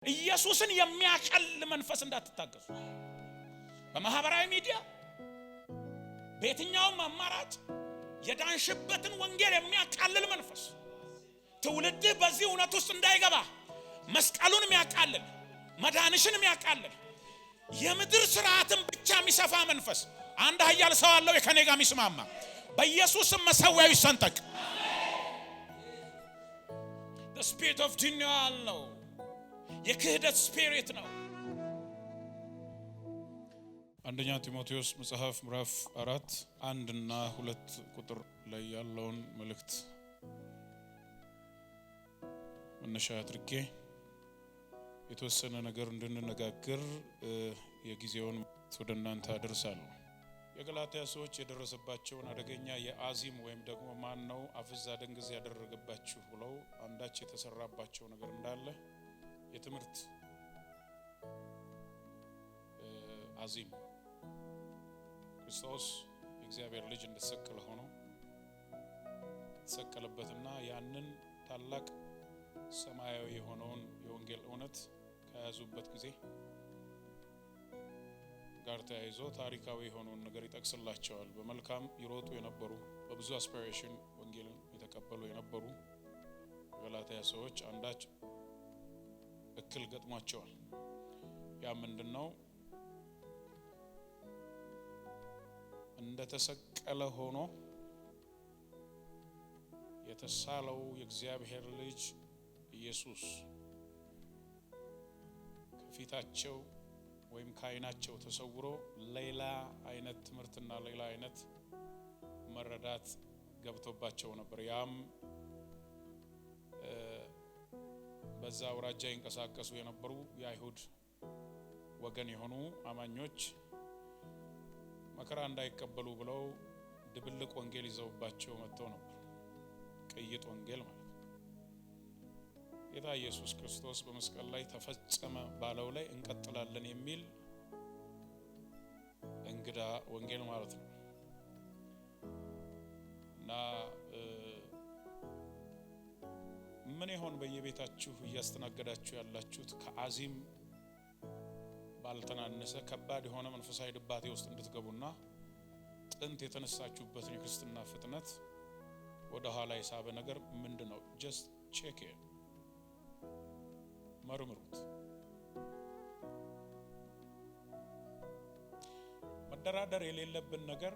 ኢየሱስን የሚያቀል መንፈስ እንዳትታገሱ። በማህበራዊ ሚዲያ በየትኛውም አማራጭ የዳንሽበትን ወንጌል የሚያቃልል መንፈስ ትውልድ በዚህ እውነት ውስጥ እንዳይገባ መስቀሉን የሚያቃልል መዳንሽን የሚያቃልል የምድር ስርዓትን ብቻ የሚሰፋ መንፈስ አንድ ኃያል ሰው አለው የከኔ ጋር የሚስማማ በኢየሱስም መሰዊያው ይሰንጠቅ። the spirit of denial ነው፣ የክህደት ስፒሪት ነው። አንደኛ ጢሞቴዎስ መጽሐፍ ምዕራፍ 4 1 እና 2 ቁጥር ላይ ያለውን መልእክት መነሻ አድርጌ የተወሰነ ነገር እንድንነጋገር የጊዜውን ወደ እናንተ አደርሳለሁ። የገላትያ ሰዎች የደረሰባቸውን አደገኛ የአዚም ወይም ደግሞ ማን ነው አፍዛ ደንግዝ ያደረገባችሁ ብለው አንዳች የተሰራባቸው ነገር እንዳለ የትምህርት አዚም ክርስቶስ የእግዚአብሔር ልጅ እንደተሰቀለ ሆኖ ተሰቀለበትና ያንን ታላቅ ሰማያዊ የሆነውን የወንጌል እውነት ከያዙበት ጊዜ ጋር ተያይዞ ታሪካዊ የሆነውን ነገር ይጠቅስላቸዋል። በመልካም ይሮጡ የነበሩ በብዙ አስፒሬሽን ወንጌልን የተቀበሉ የነበሩ ገላትያ ሰዎች አንዳች እክል ገጥሟቸዋል። ያ ምንድነው? እንደተሰቀለ ሆኖ የተሳለው የእግዚአብሔር ልጅ ኢየሱስ ከፊታቸው ወይም ከዓይናቸው ተሰውሮ ሌላ አይነት ትምህርትና ሌላ አይነት መረዳት ገብቶባቸው ነበር። ያም በዛ አውራጃ ይንቀሳቀሱ የነበሩ የአይሁድ ወገን የሆኑ አማኞች መከራ እንዳይቀበሉ ብለው ድብልቅ ወንጌል ይዘውባቸው መጥተው ነበር። ቅይጥ ወንጌል ማለት ጌታ ኢየሱስ ክርስቶስ በመስቀል ላይ ተፈጸመ ባለው ላይ እንቀጥላለን የሚል እንግዳ ወንጌል ማለት ነው። እና ምን ይሆን በየቤታችሁ እያስተናገዳችሁ ያላችሁት ከአዚም ባልተናነሰ ከባድ የሆነ መንፈሳዊ ድባቴ ውስጥ እንድትገቡና ጥንት የተነሳችሁበትን የክርስትና ፍጥነት ወደ ኋላ የሳበ ነገር ምንድነው? just check it፣ መርምሩት። መደራደር የሌለብን ነገር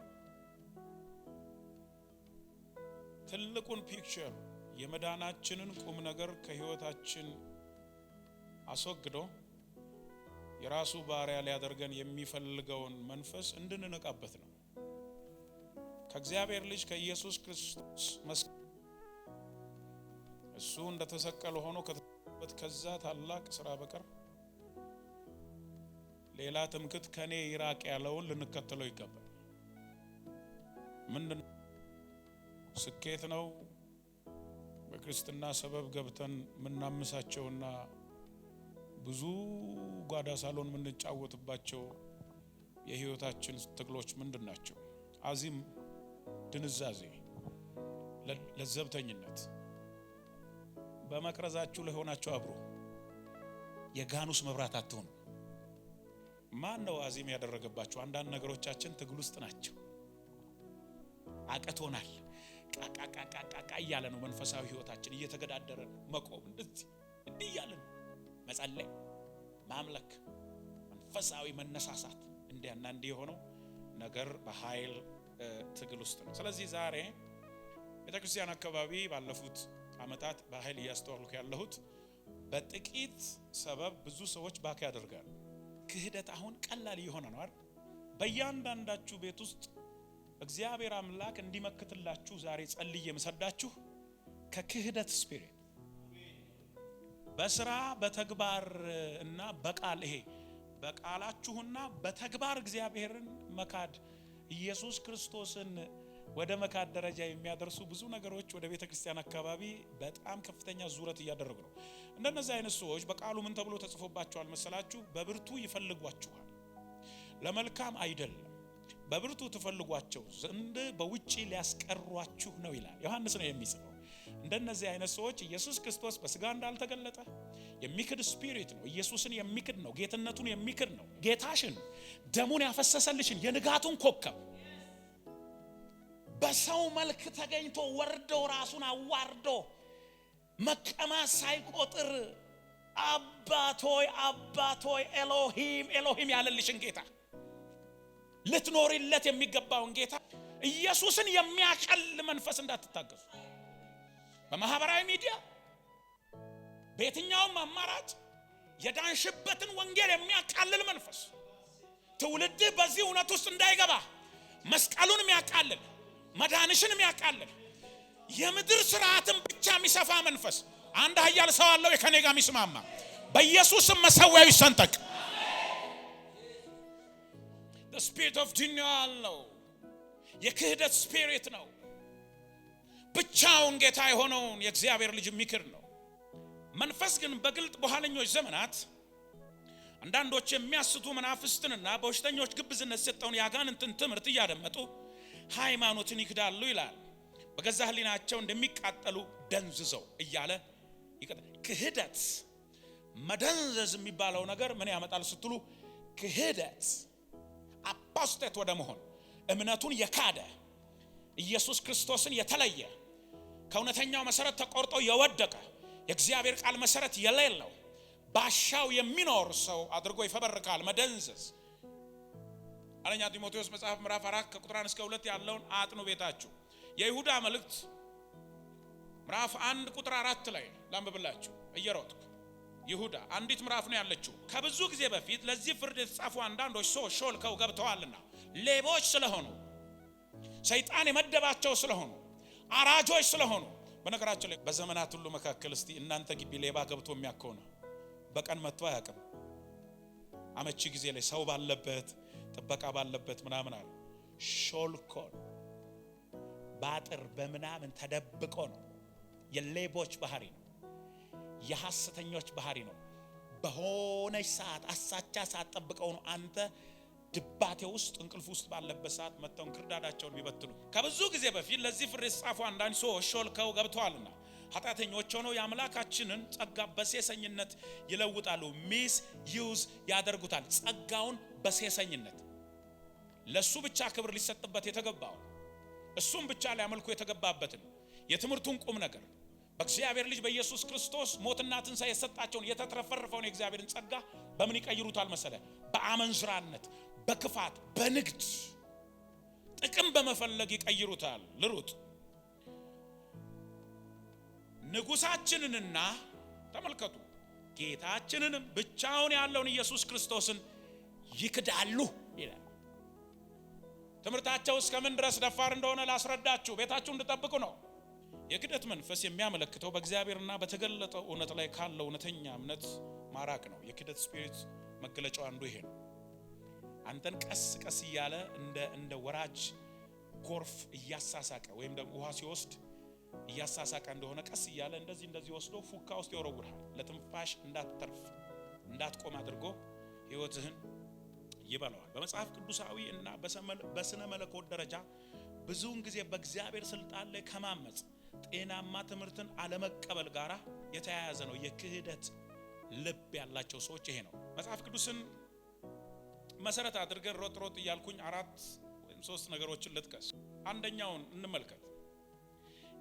ትልቁን ፒክቸር የመዳናችንን ቁም ነገር ከህይወታችን አስወግዶ የራሱ ባሪያ ሊያደርገን የሚፈልገውን መንፈስ እንድንነቃበት ነው። ከእግዚአብሔር ልጅ ከኢየሱስ ክርስቶስ እሱ እንደተሰቀለ ሆኖ ከዛ ታላቅ ስራ በቀር ሌላ ትምክህት ከኔ ይራቅ ያለውን ልንከተለው ይገባል። ምንድነው? ስኬት ነው። በክርስትና ሰበብ ገብተን ምናምሳቸውና ብዙ ጓዳ ሳሎን ምንጫወትባቸው የህይወታችን ትግሎች ምንድናቸው? አዚም፣ ድንዛዜ፣ ለዘብተኝነት በመቅረዛችሁ ላይ ሆናችሁ አብሮ የጋኑስ መብራት አትሆኑ። ማን ነው አዚም ያደረገባችሁ? አንዳንድ ነገሮቻችን ትግል ውስጥ ናቸው። አቀቶናል። ቃቃቃቃቃ እያለ ነው መንፈሳዊ ህይወታችን እየተገዳደረ ነው። መቆም እንዲህ እያለ ነው። መጸለይ፣ ማምለክ፣ መንፈሳዊ መነሳሳት እንዲያና እንዲህ የሆነው ነገር በኃይል ትግል ውስጥ ነው። ስለዚህ ዛሬ ቤተክርስቲያን አካባቢ ባለፉት አመታት በኃይል እያስተዋልኩ ያለሁት በጥቂት ሰበብ ብዙ ሰዎች ባክ ያደርጋሉ። ክህደት አሁን ቀላል እየሆነ ነው አይደል? በእያንዳንዳችሁ ቤት ውስጥ እግዚአብሔር አምላክ እንዲመክትላችሁ ዛሬ ጸልዬ መሰዳችሁ ከክህደት ስፒሪት በስራ በተግባር እና በቃል ይሄ በቃላችሁና በተግባር እግዚአብሔርን መካድ ኢየሱስ ክርስቶስን ወደ መካድ ደረጃ የሚያደርሱ ብዙ ነገሮች ወደ ቤተክርስቲያን አካባቢ በጣም ከፍተኛ ዙረት እያደረጉ ነው። እንደነዚህ አይነት ሰዎች በቃሉ ምን ተብሎ ተጽፎባቸዋል መሰላችሁ? በብርቱ ይፈልጓችኋል፣ ለመልካም አይደለም፣ በብርቱ ትፈልጓቸው ዘንድ በውጪ ሊያስቀሯችሁ ነው ይላል ዮሐንስ ነው የሚጽፈው። እንደነዚህ አይነት ሰዎች ኢየሱስ ክርስቶስ በስጋ እንዳልተገለጠ የሚክድ ስፒሪት ነው። ኢየሱስን የሚክድ ነው። ጌትነቱን የሚክድ ነው። ጌታሽን ደሙን ያፈሰሰልሽን የንጋቱን ኮከብ በሰው መልክ ተገኝቶ ወርዶ ራሱን አዋርዶ መቀማት ሳይቆጥር አባቶይ ኤሎሂም ያለልሽን ጌታ ልትኖሪለት የሚገባውን ጌታ ኢየሱስን የሚያቀል መንፈስ እንዳትታገሱ። በማህበራዊ ሚዲያ በየትኛውም አማራጭ የዳንሽበትን ወንጌል የሚያቃልል መንፈስ ትውልድ በዚህ እውነት ውስጥ እንዳይገባ መስቀሉን የሚያቃልል መዳንሽን የሚያቃልል የምድር ስርዓትን ብቻ የሚሰፋ መንፈስ አንድ ኃያል ሰው አለው የከኔ ጋር የሚስማማ በኢየሱስም መሰዊያው ይሰንጠቅ። the spirit of denial ነው። የክህደት ስፒሪት ነው። ብቻውን ጌታ የሆነውን የእግዚአብሔር ልጅ የሚክድ ነው። መንፈስ ግን በግልጥ በኋለኞች ዘመናት አንዳንዶች የሚያስቱ መናፍስትንና በውሽተኞች ግብዝነት የሰጠውን ያጋንንትን ትምህርት እያደመጡ ሃይማኖትን ይክዳሉ ይላል። በገዛ ህሊናቸው እንደሚቃጠሉ ደንዝዘው እያለ ይቀጥላል። ክህደት መደንዘዝ የሚባለው ነገር ምን ያመጣል ስትሉ ክህደት አፖስቴት ወደ መሆን እምነቱን የካደ ኢየሱስ ክርስቶስን የተለየ ከእውነተኛው መሰረት ተቆርጦ የወደቀ የእግዚአብሔር ቃል መሰረት የሌለው ባሻው የሚኖር ሰው አድርጎ ይፈበርካል። መደንዘዝ አንደኛ ጢሞቴዎስ መጽሐፍ ምዕራፍ 4 ከቁጥር 1 እስከ 2 ያለውን አጥኑ ቤታችሁ። የይሁዳ መልእክት ምዕራፍ 1 ቁጥር 4 ላይ ላንብብላችሁ እየሮጥኩ። ይሁዳ አንዲት ምዕራፍ ነው ያለችው። ከብዙ ጊዜ በፊት ለዚህ ፍርድ የተጻፉ አንዳንዶች ሰዎች ሾልከው ገብተዋልና ሌቦች ስለሆኑ ሰይጣን የመደባቸው ስለሆኑ አራጆች ስለሆኑ። በነገራችን ላይ በዘመናት ሁሉ መካከል እስቲ እናንተ ግቢ ሌባ ገብቶ የሚያከውና በቀን መጥቶ አያውቅም። አመቺ ጊዜ ላይ ሰው ባለበት ጥበቃ ባለበት ምናምን አለ። ሾልኮ ባጥር በምናምን ተደብቆ ነው። የሌቦች ባህሪ ነው። የሐሰተኞች ባህሪ ነው። በሆነች ሰዓት አሳቻ ሰዓት ጠብቀው ነው አንተ ድባቴ ውስጥ እንቅልፍ ውስጥ ባለበት ሰዓት መተው ክርዳዳቸውን ቢበትኑ። ከብዙ ጊዜ በፊት ለዚህ ፍርድ የተጻፉ አንዳንድ ሰዎች ሾልከው ገብተዋልና ኃጢአተኞች ሆነው የአምላካችንን ጸጋ በሴሰኝነት ይለውጣሉ። ሚስ ዩዝ ያደርጉታል። ጸጋውን በሴሰኝነት ለሱ ብቻ ክብር ሊሰጥበት የተገባው እሱም ብቻ ሊያመልኩ የተገባበትን የትምህርቱን ቁም ነገር በእግዚአብሔር ልጅ በኢየሱስ ክርስቶስ ሞትና ትንሣኤ የሰጣቸውን የተትረፈረፈውን የእግዚአብሔርን ጸጋ በምን ይቀይሩታል መሰለ? በአመንዝራነት፣ በክፋት፣ በንግድ ጥቅም በመፈለግ ይቀይሩታል። ልሩጥ ንጉሳችንንና ተመልከቱ ጌታችንንም ብቻውን ያለውን ኢየሱስ ክርስቶስን ይክዳሉ ይላል። ትምህርታቸው እስከምን ድረስ ደፋር እንደሆነ ላስረዳችሁ፣ ቤታችሁ እንድጠብቁ ነው። የክደት መንፈስ የሚያመለክተው በእግዚአብሔርና በተገለጠው እውነት ላይ ካለው እውነተኛ እምነት ማራቅ ነው። የክደት ስፒሪት መገለጫው አንዱ ይሄ ነው። አንተን ቀስ ቀስ እያለ እንደ ወራጅ ጎርፍ እያሳሳቀ ወይም ደግሞ ውሃ ሲወስድ እያሳሳቀ እንደሆነ ቀስ እያለ እንደዚህ ወስዶ ፉካ ውስጥ ይወረውራል። ለትንፋሽ እንዳትተርፍ እንዳትቆም አድርጎ ህይወትህን ይበላዋል። በመጽሐፍ ቅዱሳዊ እና በስነ መለኮት ደረጃ ብዙውን ጊዜ በእግዚአብሔር ስልጣን ላይ ከማመጽ ጤናማ ትምህርትን አለመቀበል ጋራ የተያያዘ ነው። የክህደት ልብ ያላቸው ሰዎች ይሄ ነው። መጽሐፍ ቅዱስን መሰረት አድርገን ሮጥ እያልኩኝ 4 ወይም 3 ነገሮችን ልጥቀስ። አንደኛውን እንመልከት።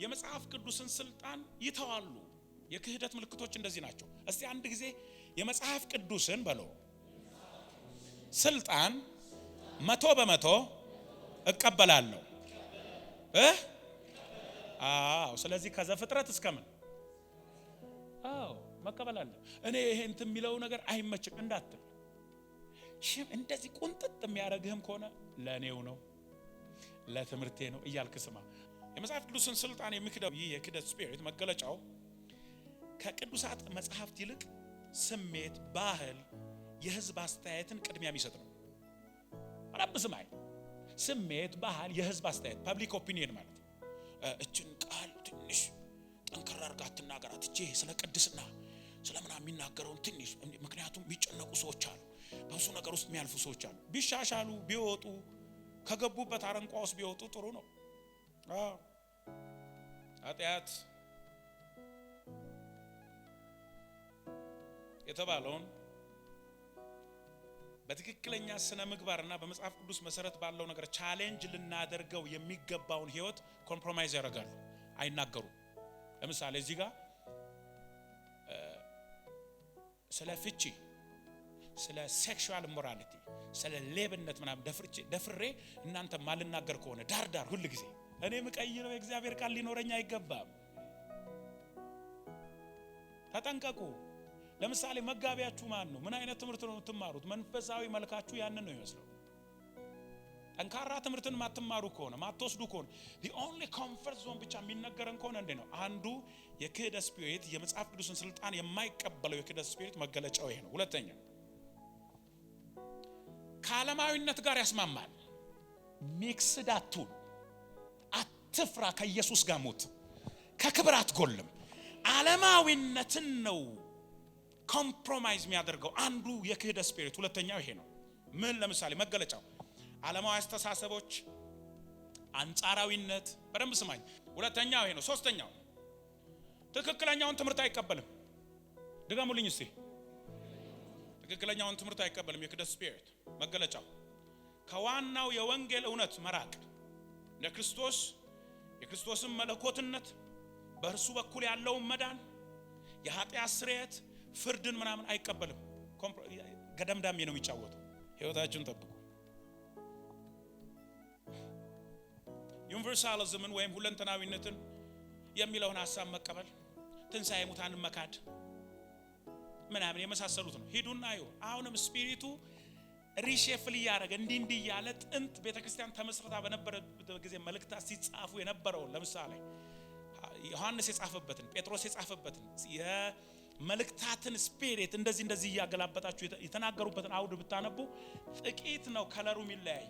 የመጽሐፍ ቅዱስን ስልጣን ይተዋሉ። የክህደት ምልክቶች እንደዚህ ናቸው። እስቲ አንድ ጊዜ የመጽሐፍ ቅዱስን በለው ስልጣን 100% እቀበላለሁ። ስለዚህ ከዘፍጥረት እስከምን መቀበል አለ። እኔ ይሄ እንትን የሚለው ነገር አይመችም እንዳትል። እንደዚህ ቁንጥጥ የሚያደርግህም ከሆነ ለኔው ነው ለትምህርቴ ነው እያልክ ስማ። የመጽሐፍ ቅዱስን ስልጣን የሚክደው ይህ የክህደት ስፒሪት መገለጫው ከቅዱሳት መጽሐፍት ይልቅ ስሜት፣ ባህል፣ የህዝብ አስተያየትን ቅድሚያ የሚሰጥ ነው። አላብስም አይ ስሜት፣ ባህል፣ የህዝብ አስተያየት ፐብሊክ ኦፒኒየን ማለት ነው። እችን ቃል ትንሽ ጠንከር አድርጋ አትናገራት። እቺ ስለ ቅድስና ስለምና የሚናገረውን ትንሽ ምክንያቱም የሚጨነቁ ሰዎች አሉ። በብዙ ነገር ውስጥ የሚያልፉ ሰዎች አሉ። ቢሻሻሉ ቢወጡ ከገቡበት አረንቋ ውስጥ ቢወጡ ጥሩ ነው። ኃጢአት የተባለውን በትክክለኛ ስነ ምግባርና በመጽሐፍ ቅዱስ መሰረት ባለው ነገር ቻሌንጅ ልናደርገው የሚገባውን ህይወት ኮምፕሮማይዝ ያደርጋሉ፣ አይናገሩም። ለምሳሌ እዚህ ጋር ስለ ፍቺ፣ ስለ ሴክሹዋል ሞራሊቲ፣ ስለ ሌብነት ምናምን ደፍሬ እናንተ ማልናገር ከሆነ ዳር ሁሉ ጊዜ እኔ ምቀይረው የእግዚአብሔር ቃል ሊኖረኝ አይገባም። ተጠንቀቁ። ለምሳሌ መጋቢያችሁ ማን ነው? ምን አይነት ትምህርት ነው የምትማሩት? መንፈሳዊ መልካችሁ ያንን ነው ይመስለው። ጠንካራ ትምህርትን ማትማሩ ከሆነ ማትወስዱ ከሆነ the only comfort zone ብቻ የሚነገረን ከሆነ እንዴ ነው? አንዱ የክህደት ስፒሪት የመጽሐፍ ቅዱስን ስልጣን የማይቀበለው የክህደት ስፒሪት መገለጫው ይሄ ነው። ሁለተኛ ከዓለማዊነት ጋር ያስማማል። ሚክስድ አትሁን፣ አትፍራ፣ ከኢየሱስ ጋር ሞት፣ ከክብር አትጎልም። ዓለማዊነትን ነው ኮምፕሮማይዝ የሚያደርገው አንዱ የክህደት ስፒሪት። ሁለተኛው ይሄ ነው። ምን ለምሳሌ መገለጫው ዓለማዊ አስተሳሰቦች፣ አንጻራዊነት። በደንብ ስማኝ። ሁለተኛው ይሄ ነው። ሶስተኛው ትክክለኛውን ትምህርት አይቀበልም። ድገሙልኝ እስቲ። ትክክለኛውን ትምህርት አይቀበልም የክህደት ስፒሪት። መገለጫው ከዋናው የወንጌል እውነት መራቅ፣ ለክርስቶስ የክርስቶስን መለኮትነት፣ በእርሱ በኩል ያለውን መዳን፣ የኃጢአት ስርየት፣ ፍርድን ምናምን አይቀበልም። ገደምዳሜ ነው የሚጫወተው። ህይወታችሁን ጠብቁ። ዩኒቨርሳሊዝምን ወይም ሁለንተናዊነትን የሚለውን ሐሳብ መቀበል፣ ትንሣኤ ሙታንን መካድ ምናምን የመሳሰሉት ነው። ሂዱና እዩ። አሁንም ስፒሪቱ ሪሼፍል ያደረገ እንዲህ ያለ ጥንት ቤተክርስቲያን ተመስርታ በነበረበት ጊዜ መልእክታት ሲጻፉ የነበረው ለምሳሌ ዮሐንስ የጻፈበትን፣ ጴጥሮስ የጻፈበትን የመልእክታትን ስፒሪት እንደዚህ ያገላበጣችሁ የተናገሩበትን አውድ ብታነቡ ጥቂት ነው ከለሩ የሚለያይ።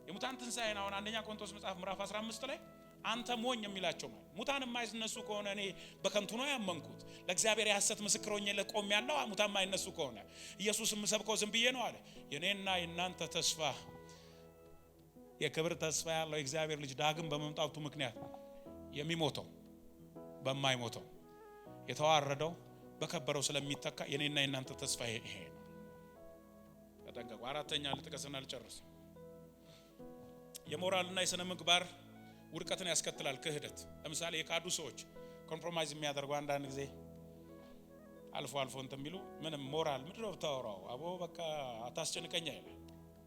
የሙታን ትንሣኤን አሁን አንደኛ ቆሮንቶስ መጽሐፍ ምዕራፍ 15 ላይ አንተ ሞኝ የሚላቸው ማለት ሙታን የማይነሱ ከሆነ እኔ በከንቱ ነው ያመንኩት፣ ለእግዚአብሔር የሐሰት ምስክር ሆኜ ለቆም ያለው ሙታን የማይነሱ ከሆነ ኢየሱስ የምሰብከው ዝም ብዬ ነው አለ። የኔና የናንተ ተስፋ የክብር ተስፋ ያለው የእግዚአብሔር ልጅ ዳግም በመምጣቱ ምክንያት የሚሞተው በማይሞተው የተዋረደው በከበረው ስለሚተካ የኔና የናንተ ተስፋ ይሄ ነው። ተጠንቀቁ። አራተኛ ልጥቀስና ልጨርስ። የሞራልና የሥነ ምግባር ውድቀትን ያስከትላል ክህደት። ለምሳሌ የካዱ ሰዎች ኮምፕሮማይዝ የሚያደርጉ አንዳንድ ጊዜ አልፎ እንትን የሚሉ ምንም ሞራል ምንድነው ብታወራው አቦ በቃ አታስጨንቀኛ ይላል።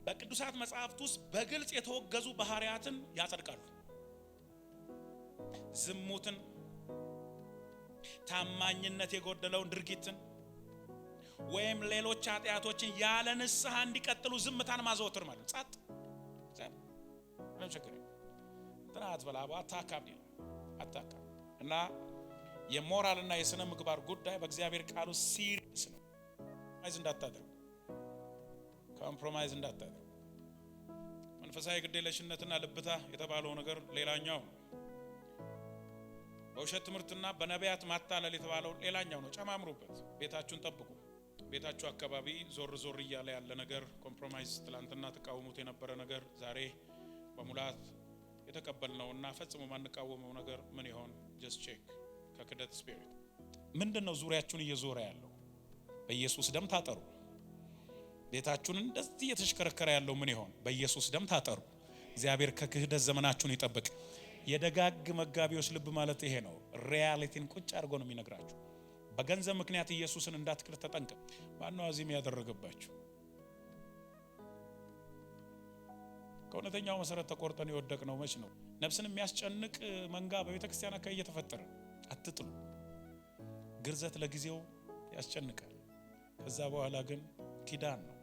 በቅዱሳት መጽሐፍት ውስጥ በግልጽ የተወገዙ ባህሪያትን ያጸድቃሉ። ዝሙትን፣ ታማኝነት የጎደለውን ድርጊትን ወይም ሌሎች ኃጢአቶችን ያለ ንስሐ እንዲቀጥሉ ዝምታን ማዘወትር ማለት ጸጥ ምንም ችግር የለም። ጥናት በላባ አታካብዲ አታካብ እና የሞራልና የሥነ ምግባር ጉዳይ በእግዚአብሔር ቃል ውስጥ ሲሪየስ ነው። ኮምፕሮማይዝ እንዳታደርግ። መንፈሳዊ ግዴለሽነትና ልብታ የተባለው ነገር ሌላኛው ነው። በውሸት ትምህርትና በነቢያት ማታለል የተባለው ሌላኛው ነው። ጨማምሩበት። ቤታችሁን ጠብቁ። ቤታችሁ አካባቢ ዞር እያለ ያለ ነገር ኮምፕሮማይዝ፣ ትላንትና ተቃውሞት የነበረ ነገር ዛሬ በሙላት የተቀበልነውና ፈጽሞ ማንቃወመው ነገር ምን ይሆን? ጀስት ቼክ። ከክህደት ስፒሪት ምንድነው ዙሪያችሁን እየዞረ ያለው? በኢየሱስ ደም ታጠሩ። ቤታችሁን እንደዚህ እየተሽከረከረ ያለው ምን ይሆን? በኢየሱስ ደም ታጠሩ። እግዚአብሔር ከክህደት ዘመናችሁን ይጠብቅ። የደጋግ መጋቢዎች ልብ ማለት ይሄ ነው። ሪያሊቲን ቁጭ አድርጎ ነው የሚነግራችሁ። በገንዘብ ምክንያት ኢየሱስን እንዳትክር ተጠንቀቅ። ማነው አዚም ያደረገባችሁ? ከእውነተኛው መሰረት ተቆርጠን የወደቅነው መች ነው? ነፍስን የሚያስጨንቅ መንጋ በቤተክርስቲያን አካባቢ እየተፈጠረ። አትጥሉ። ግርዘት ለጊዜው ያስጨንቃል። ከዛ በኋላ ግን ኪዳን ነው።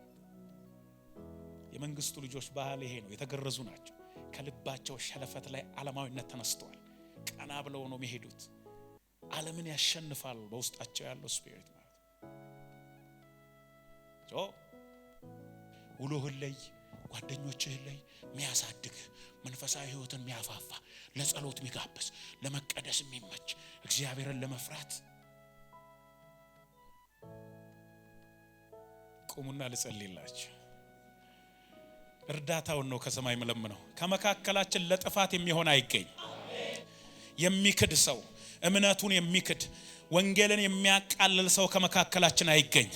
የመንግስቱ ልጆች ባህል ይሄ ነው። የተገረዙ ናቸው። ከልባቸው ሸለፈት ላይ ዓለማዊነት ተነስተዋል። ቀና ብለው ነው የሚሄዱት። ዓለምን ያሸንፋል በውስጣቸው ያለው ስፒሪት ማለት ነው። ውሎህን ላይ ጓደኞችህን ላይ የሚያሳድግ መንፈሳዊ ህይወትን የሚያፋፋ ለጸሎት የሚጋብዝ ለመቀደስ የሚመች እግዚአብሔርን ለመፍራት ቁሙና ልጸልይላችሁ። እርዳታውን ነው ከሰማይ መለምነው። ከመካከላችን ለጥፋት የሚሆን አይገኝ። የሚክድ ሰው እምነቱን የሚክድ ወንጌልን የሚያቃልል ሰው ከመካከላችን አይገኝ።